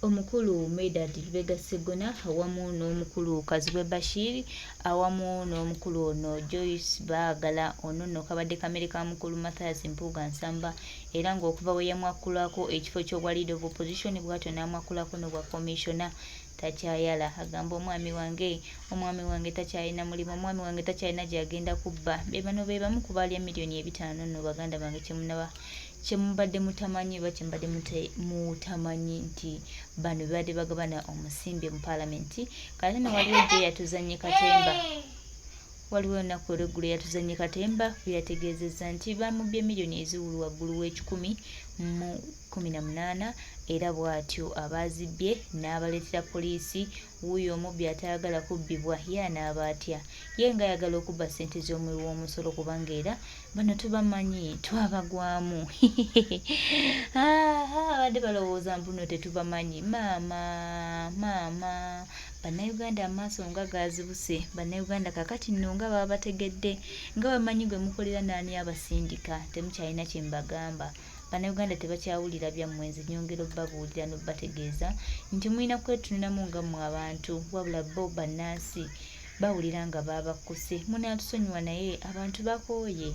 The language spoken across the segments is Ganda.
omukulu Medad Lubega Sseggona awamu n'omukulu Kazibwe Bashir awamu n'omukulu ono Joyce Baagala ono nno kabadde kamere ka mukulu Mathias Mpuuga Nsamba era ng'okuva we yamwakulako ekifo ky'obwa leader of opposition bw'atyo n'amwakulako n'obwa commissioner takyayala agamba omwami wange takyalina mulimu omwami wange takyalina gy'agenda kubba be bano be bamu ku baalya miliyoni 5 nno baganda bange kyemubadde mutamanyi oba kyembadde mutamanyi nti bano bibadde bagabana omusimbe mu paalamenti kati na waliwo gye yatuzanye katemba waliwo olunaku olw'eggulu yatuzanye katemba bweyategeezezza nti bamubye miliyoni eziwulu waggulu w'10,018 era bw'atyo abazibbye n'abaleetera poliisi wuuyo omubbi atayagala kubbibwa ye anaaba atya ye nga ayagala okubba ssente z'omuwi w'omusolo kubanga era bano tubamanyi twabagwamu abadde balowooza mbuno tetubamanyi maama bannayuganda amaaso nga gaazibuse bannayuganda kakati nno nga baba bategedde nga bamanyi gwe mukolera naani abasindika temukyalina kye mbagamba bannayuganda tebakyawulira byammwe nze nyongera obbabuulira n'obbategeeza nti mulina kwetunulamu nga mmwe abantu wabula bo bannansi bawulira nga babakkuse munaatusonyiwa naye abantu bakooye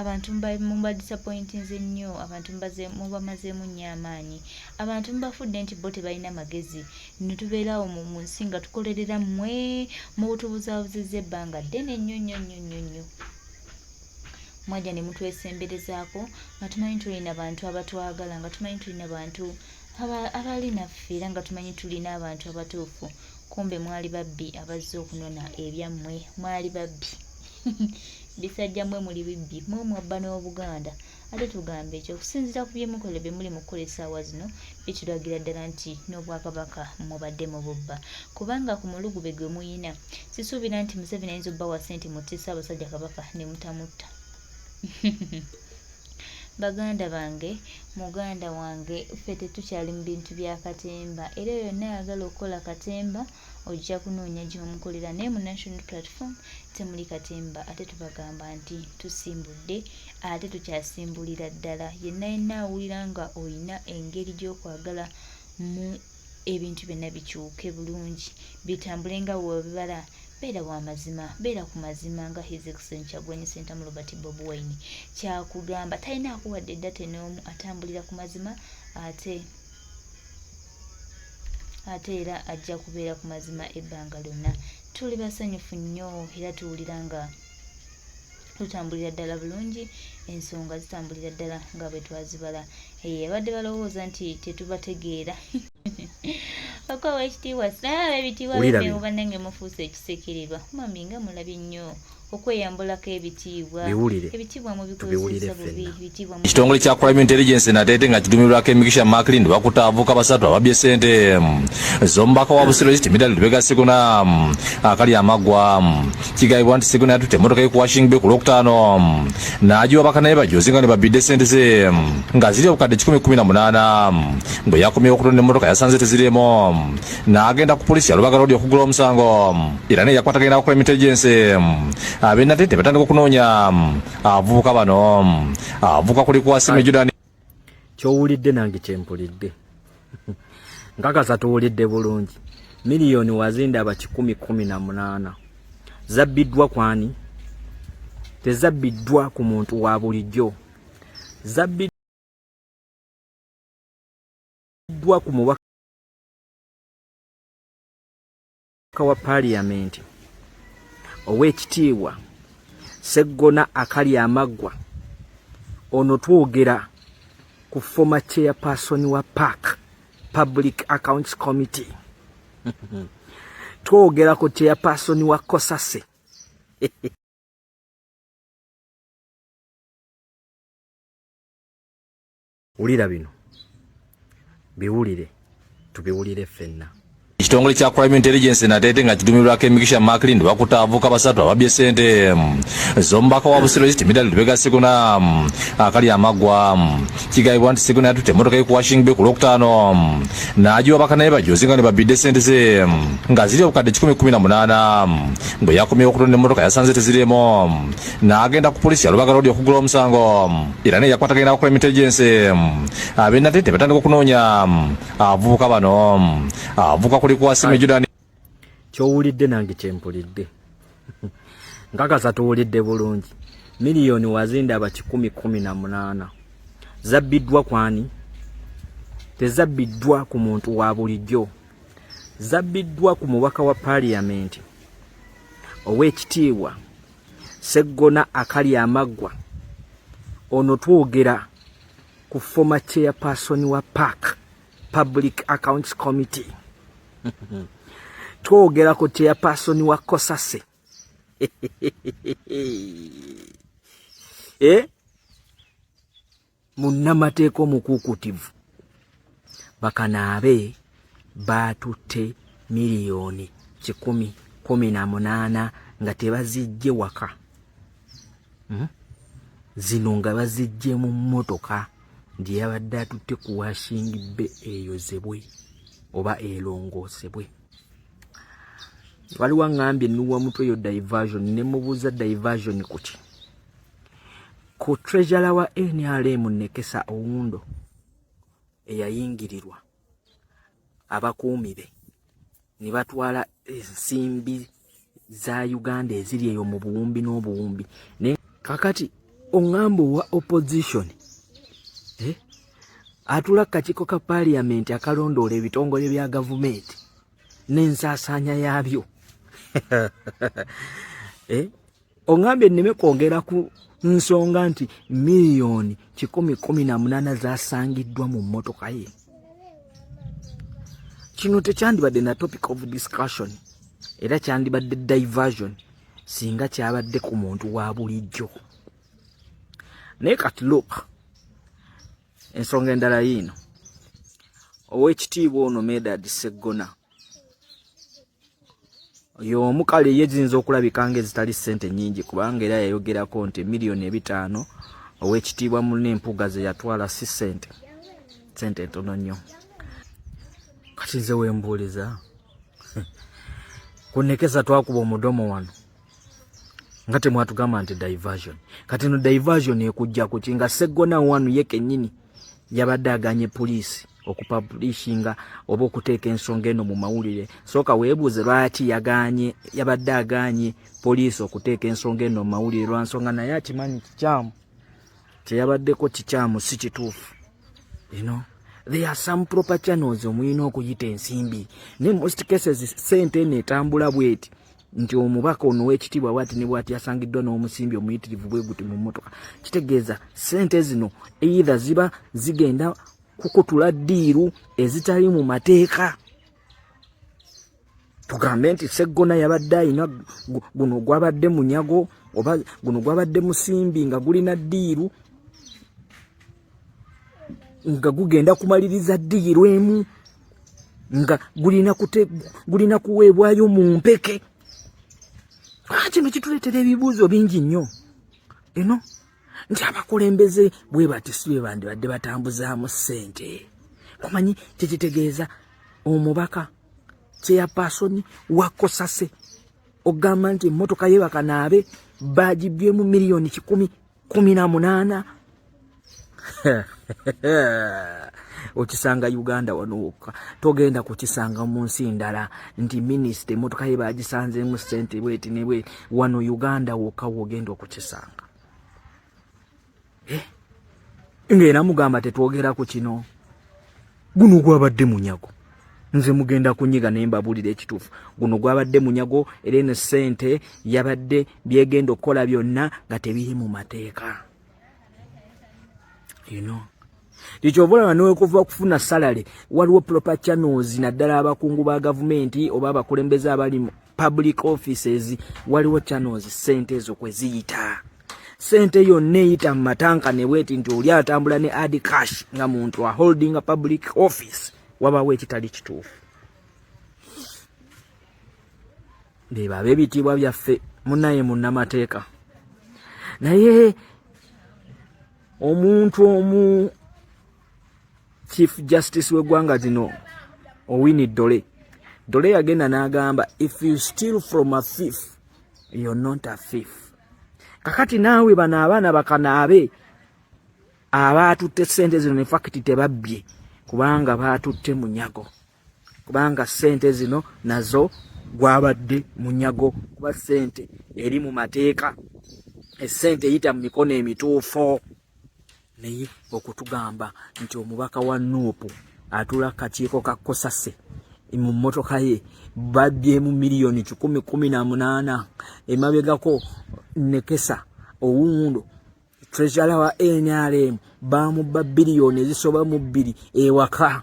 abantu muba disappointinze nnyo abantu mubamazeemu nnyo amaanyi abantu mubafudde nti bo tebalina magezi ne tubeerawo mu nsi nga tukolerera mmwe mu butubuzaabuzizza ebbanga ddene nnyo mwajja ne mutwesemberezaako nga tumanyi tulina bantu abatwagala nga tumanyi tulina bantu abali naffe era nga tumanyi tulina abantu abatuufu kumbe mwali babbi abazze okunona ebyammwe mwali babbi bisajja mmwe muli bibbi mwe mwabba n'Obuganda ate tugamba ekyo okusinziira ku byemukola bye muli mu kukola essaawa zino bitulagira ddala nti n'Obwakabaka mubadde mu bubba kubanga ku mulugube gwe muyina sisuubira nti Museveni ayinza obbawa ssente mutte Ssaabasajja Kabaka ne mutamutta baganda bange muganda wange ffe tetukyali mu bintu bya katemba era yonna ayagala okukola katemba ojja kunoonya gy'omukolera naye mu National Platform temuli katemba ate tubagamba nti tusimbudde ate tukyasimbulira ddala yenna awulira nga olina engeri gy'okwagala mu ebintu byonna bikyuke bulungi bitambule nga weebibala beera wa mazima beera ku mazima nga His Excellency Kyagulanyi Ssentamu Robert Bobi Wine kyakugamba talina akuwadde eddate n'omu atambulira ku mazima ate era ajja kubeera ku mazima ebbanga lyonna tuli basanyufu nnyo era tuwulira nga tutambulira ddala bulungi ensonga zitambulira ddala nga bwe twazibala abadde balowooza nti tetubategeera bakwawa ekitiibwa sinaaba ebitiibwa byenewo bannange mufuuse ekisekererwa mami nga mulabye nnyo okweyambulako ebitiibwa mubikozesa bubi ekitongole kya Crime Intelligence Natete nga kidumirwako Emikisha Macklin bakuta avuka basatu ababye ssente z'omubaka wa Busiro Medad Lubega Sseggona akali amagwa kigayibwa nti Sseggona yatutte emmotoka ye ku Washing Bay ku Lwokutaano n'agiwa bakanaye bajozi nga ne babidde ssente ze nga ziri obukadde 118 bwe yakomyewo okutonda emmotoka yasanze tezirimo n'agenda ku poliisi ya Lubaga Road okugula omusango era ne yakwatagenda ku Crime Intelligence abenatete batandika okunoonya avubuka bano avuka kuli kwasime Jordan kyowulidde nange kyempulidde nkakasa tuwulidde bulungi miliyoni wazinda aba 10,18 zabbiddwa kwani tezabbiddwa ku muntu wa bulijjo zabbiddwa ku mubaka wa parliament ow'ekitiibwa Sseggona akali amaggwa ono twogera ku former chairperson wa PAC Public Accounts Committee twogera ku chairperson wa Kosase ulira bino biwulire tubiwulire ffenna Ekitongole kya Crime Intelligence nate nga kidumirwako Emikisha Macklin bakuta avuka basatu ababye ssente z'omubaka wa Busiro East Midali Lubega Segona akali amagwa kigayibwa nti Segona yatutte emmotoka ye ku Washing Bay ku Lwokutaano n'agiwa bakanaye bajozi nga ne babidde ssente ze nga ziri obukadde 118 bwe yakomyewo okutonda emmotoka yasanze tezirimo n'agenda ku poliisi ya Lubaga Road okugula omusango era ne yakwatagana ku Crime Intelligence ab'enate tebatandika okunoonya avubuka bano avuka kuli kwasime Judani kyowulidde nange kyempulidde nkakasa tuwulidde bulungi miliyoni wazinda aba 118 zabbiddwa kwani tezabbiddwa ku muntu wa bulijjo zabbiddwa ku mubaka wa parliament ow'ekitiibwa Segona akali amaggwa ono twogera ku former chairperson wa PAC Public Accounts Committee twogera ku chairperson wa Kosase munnamateeka omukukutivu bakanaabe batutte miliyoni 118 nga tebazijje waka zino nga bazijje mu mmotoka ndi yabadde atutte ku Washing Bay eyozebwe oba elongoosebwe. Waliwo ngambye nuwa mutwe yo diversion ne mubuza diversion kuki ku treasurer wa NRM Nekesa Oundo eyayingirirwa abakuumi be ne batwala ensimbi za Uganda eziri eyo mu buwumbi n'obuwumbi ne kakati ongambo wa opposition atula kachiko ka parliament akalondoola ebitongole bya government n'ensaasaanya yabyo ongambe nneme kwogera ku nsonga nti miliyoni 118 zasangiddwa mu mmotoka ye. Kino tekyandibadde na topic of discussion era kyandibadde diversion singa kyabadde ku muntu wa bulijjo. Naye kati look ensonga endala yino ow'ekitiibwa ono Medard Segona y'omukale yezinza okulabika ng'ezitali ssente nnyingi kubanga era yayogerako nti miliyoni 5 ow'ekitiibwa munne empuga ze yatwala si ssente ntono nnyo. Kati nze wembuuliza ku Nekesa twakuba omudomo wano nga temwatugamba nti diversion. Kati no diversion ekujja ku kinga Segona wanu ye kennyini yabadde aganye poliisi okupublishinga oba okuteeka ensonga eno mu mawulire. Sooka weebuuze lwaki yabadde aganye poliisi okuteeka ensonga eno mu mawulire lwa nsonga naye akimanyi kikyamu teyabaddeko kikyamu si kituufu. There are some proper channels omuyina okuyita ensimbi ne most cases sente netambula bweti nti omubaka ono w'ekitiibwa bwati ne bwati yasangiddwa n'omusimbi omuyitirivu bwe guti mu mmotoka. Kitegeeza sente zino either ziba zigenda kukutula ddiiru ezitali mu mateeka. Tugambe nti Segona yabadde ayina guno gwabadde munyago oba guno gwabadde musimbi nga gulina ddiiru nga gugenda kumaliriza ddiiru emu nga gulina kuweebwayo mu mpeke. Kino kituleetera ebibuuzo bingi nnyo nti abakulembeze bwe bati si bwe bandibadde batambuzaamu ssente. Kumanyi kyekitegeeza omubaka chairperson wa Kosase ogamba nti emmotoka ye bakanaabe bagibyemu miliyoni 118. Okisanga Uganda wano wokka togenda kukisanga mu nsi ndala nti minisita emmotoka ye bagisanzeemu ssente bweti ne bwe wano Uganda wokka wogenda okukisanga. Ng'era mugamba tetwogera ku kino guno gwabadde munyago. Nze mugenda kunyiga naye mbabuulira ekituufu. Guno gwabadde munyago era eno ssente yabadde byegenda okukola byonna nga tebiri mu mateeka. Tikyobola nawe kuva kufuna salary waliwo proper channels naddala abakungu ba gavumenti oba abakulembeze abali mu public offices waliwo channels ssente ezo kwe ziyita. Ssente yonna eyita mu matanka ne bweti nti oli atambula ne add cash nga muntu a holding a public office wabawo ekitali kituufu. beba bebitibwa byaffe munaye munnamateeka naye omuntu omu Chief Justice w'eggwanga zino Owini Dole yagenda n'agamba if you steal from a thief you're not a thief. Kakati naawe bano abaana bakanaabe abaatutte ssente zino ne fakiti tebabbye kubanga baatutte munyago kubanga ssente zino nazo gwabadde munyago kuba ssente eri mu mateeka essente eyita mu mikono emituufu naye okutugamba nti omubaka wa Nuupu atula kakiiko ka Kosase mu mmotoka ye babyemu miliyoni 18 emabegako Nekesa Owundo treasurer wa NRM bamubba biliyoni ezisoba mu 2 ewaka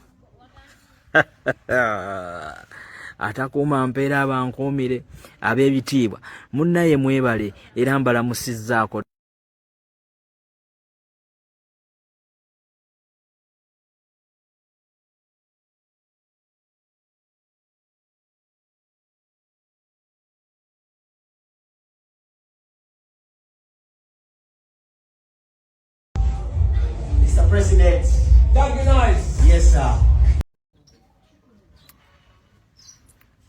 atakuuma mpeera abankuumire ab'ebitiibwa munnaye mwebale era mbalamusizzaako. Mr. President. Thank you, nice. Yes, sir.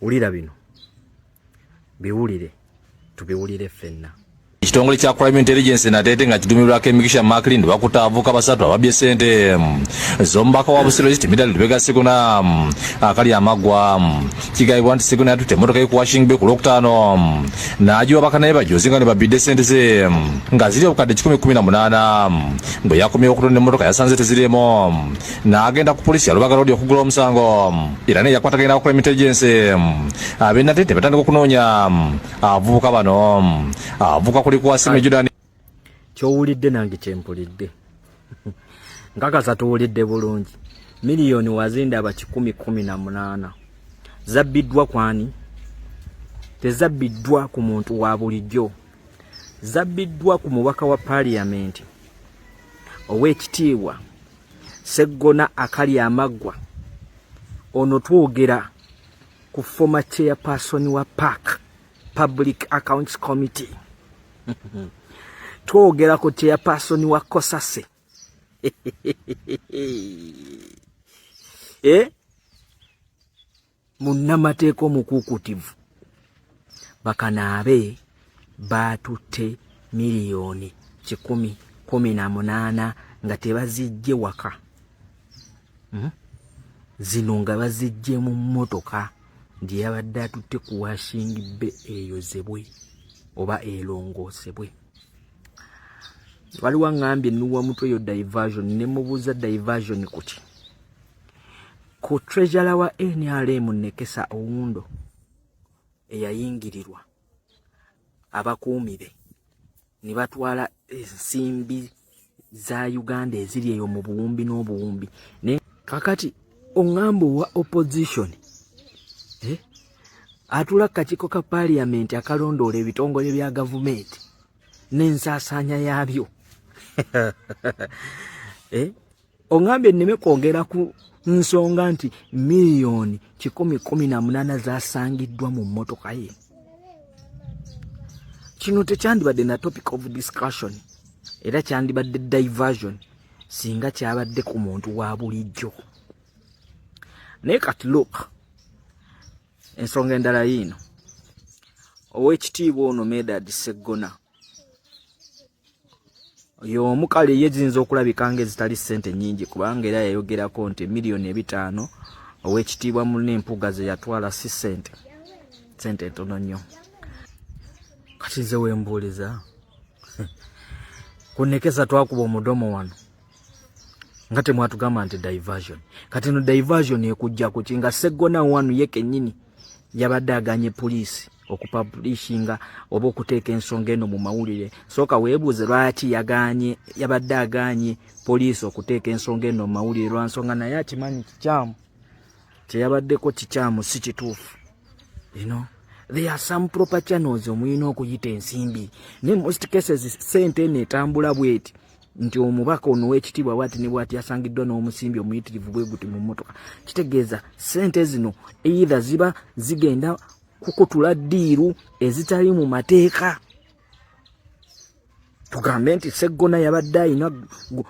Ulira bino biwulire tubiwulire ffenna. Ekitongole kya Crime Intelligence Natete nga kidumirwako Emikisha Maclean bakuta avuka basatu ababye ssente zombaka wa Busiro Timidali Lubega Sekuna akali amagwa kigayibwa nti Sekuna yatutte emmotoka ye ku Washing Bay ku Lwokutaano n'agiwa bakanaye bajozinga ne babidde ssente ze nga ziri obukadde 18 bwe yakomyewo okutonda emmotoka yasanze tezirimo n'agenda ku poliisi ya Lubaga Road okugula omusango era ne yakwatagana ku Crime Intelligence abe Natete batandika okunoonya avubuka bano avuka kuli kwasime Judani kyowulidde nange kyempulidde nkakasa tuwulidde bulungi miliyoni wazinda aba 18 zabbiddwa kwani tezabbiddwa ku muntu wa bulijjo zabbiddwa ku mubaka wa parliament ow'ekitiibwa Sseggona akali amaggwa ono twogera ku former chairperson wa PAC Public Accounts Committee twogera ku chairperson wa Kosase munnamateeka omukukutivu bakanaabe baatutte miliyoni 18 nga tebazijje waka zino nga bazijje mu mmotoka ndi yabadde atutte ku Washing Bay eyozebwe oba elongoosebwe. Waliwo ngambye nuwa mutwe yo diversion ne mubuza diversion kuki ku treasurer wa NRM Nekesa Owundo eyayingirirwa abakuumi be ne batwala ensimbi za Uganda eziri eyo mu buwumbi n'obuwumbi ne kakati ongambo wa opposition atula kakiiko ka parliament akalondoola ebitongole bya gavumenti n'ensaasaanya yaabyo ongambye nneme kwongera ku nsonga nti miliyoni 18 zasangiddwa mu mmotoka ye. Kino tekyandibadde na topic of discussion era kyandibadde diversion singa kyabadde ku muntu wa bulijjo. Naye kati look ensonga endala yino ow'ekitiibwa ono Medard Sseggona oyo omukale yeziyinza okulabika ng'ezitali ssente nnyingi kubanga era yayogerako nti miliyoni 5 ow'ekitiibwa munne empuga ze yatwala si ssente ntono nnyo. Kati nze wembuuliza ku Nekesa twakuba omudomo wano nga temwatugamba nti diversion kati no diversion ekujja ku kinga Sseggona wanu ye kennyini yabadde aganye poliisi okupublishinga oba okuteeka ensonga eno mu mawulire. Sooka weebuuze lwaki yabadde aganye poliisi okuteeka ensonga eno mu mawulire lwa nsonga naye akimanyi kikyamu kyeyabaddeko kikyamu si kituufu. There are some proper channels omuyina okuyita ensimbi ne most cases sente eno etambula bweti nti omubaka ono w'ekitiibwa bwati ne bwati yasangiddwa n'omusimbi omuyitirivu bwe guti mu mmotoka kitegeeza sente zino either ziba zigenda kukutula ddiiru ezitali mu mateeka. Tugambe nti Sseggona yabadde ayina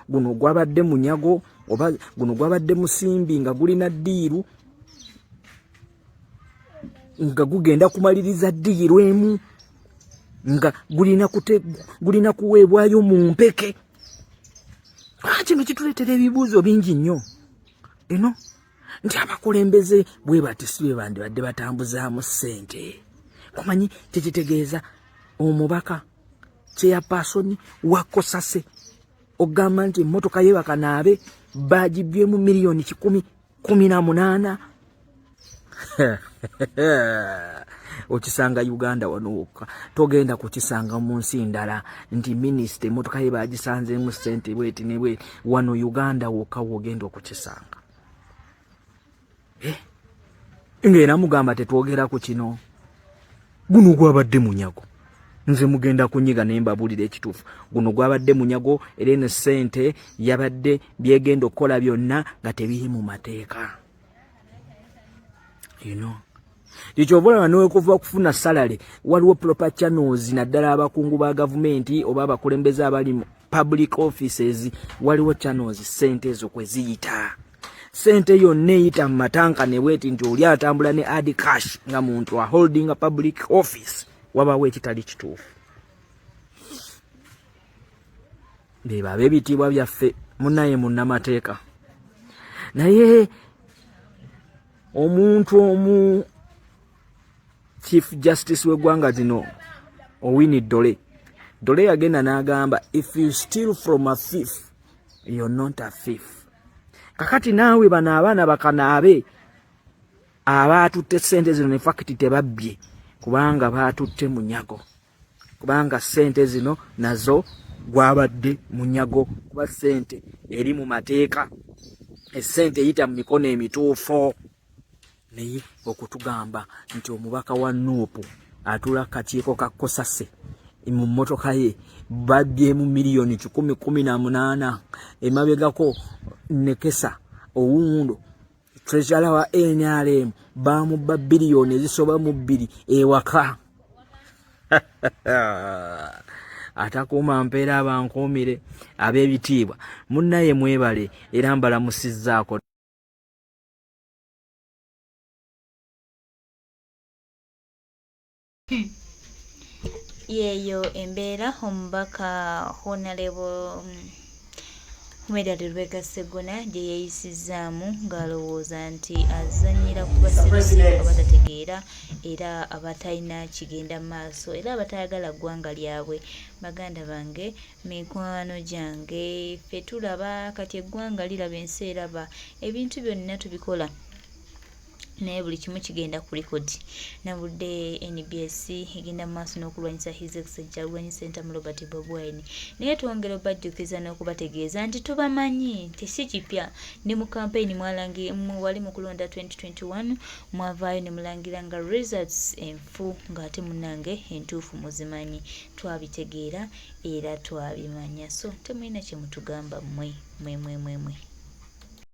guno gwabadde munyago oba guno gwabadde musimbi nga gulina ddiiru nga gugenda kumaliriza ddiiru emu nga gulina kuweebwayo mu mpeke. Kino kituleetera ebibuuzo bingi nnyo eno nti abakulembeze bwe bati si bwe bandibadde batambuzaamu ssente. Kumanyi tekitegeeza omubaka chairperson wa Kosase ogamba nti emmotoka ye bakanaabe bagibyemu miliyoni 18. Okisanga Uganda wano wokka, togenda kukisanga mu nsi ndala nti minisita emmotoka ye bagisanzeemu ssente bweti ne bwe. Wano Uganda wokka wogenda okukisanga. Ng'era mugamba tetwogera ku kino. Guno gwabadde munyago. Nze mugenda kunyiga ne mbabulira ekituufu. Guno gwabadde munyago era eno ssente yabadde byegenda okukola byonna nga tebiri mu mateeka. Ekyobola n'okuva kufuna salary waliwo proper channels naddala abakungu ba gavumenti oba abakulembeze abali mu public offices, waliwo channels ssente ezo kwe ziyita. Ssente yonna eyita mu matanka ne bweti nti oli atambula ne add cash nga muntu holding a public office wabawo ekitali kituufu. Beba ab'ebitiibwa byaffe munnaye munnamateeka. Naye omuntu omu Chief Justice w'eggwanga zino Owini Dole yagenda n'agamba, if you steal from a thief you're not a thief. Kakati naawe bano abaana bakanaabe abaatutte ssente zino ne fakiti tebabbye kubanga baatutte munyago, kubanga ssente zino nazo gwabadde munyago kuba ssente eri mu mateeka, essente eyita mu mikono emituufu. Naye okutugamba nti omubaka wa Nuupu atula kakiiko ka Kosase mu mmotoka ye babyemu miliyoni 18 emabegako Nekesa Owundo treasurer wa NRM bamubba biliyoni ezisoba mu 2 ewaka. Atakuuma mpeera abankuumire ab'ebitiibwa munnaye mwebale era mbalamusizzaako. Yeeyo embeera omubaka Honorable Medard Lubega Sseggona gye yeeyisizaamu ng'alowooza nti azannyira ku basirikale abatategeera era abatalina kigenda maaso era abatayagala ggwanga lyabwe. Baganda bange, mikwano gyange, ffe tulaba kati eggwanga liraba, ensi eraba, ebintu byonna tubikola naye buli kimu kigenda ku likodi. Nabudde NBS egenda mu maaso n'okulwanyisa His Excellency Alwanyi Ssentamu Robert Bobi Wine, naye twongera obajjukiza n'okubategeeza nti tubamanyi nti si kipya. Ne mu campaign wali mu kulonda 2021 mwavaayo ne mulangira nga results enfu ng'ate munnange entuufu muzimanyi. Twabitegeera era twabimanya, so temulina kye mutugamba mmwe.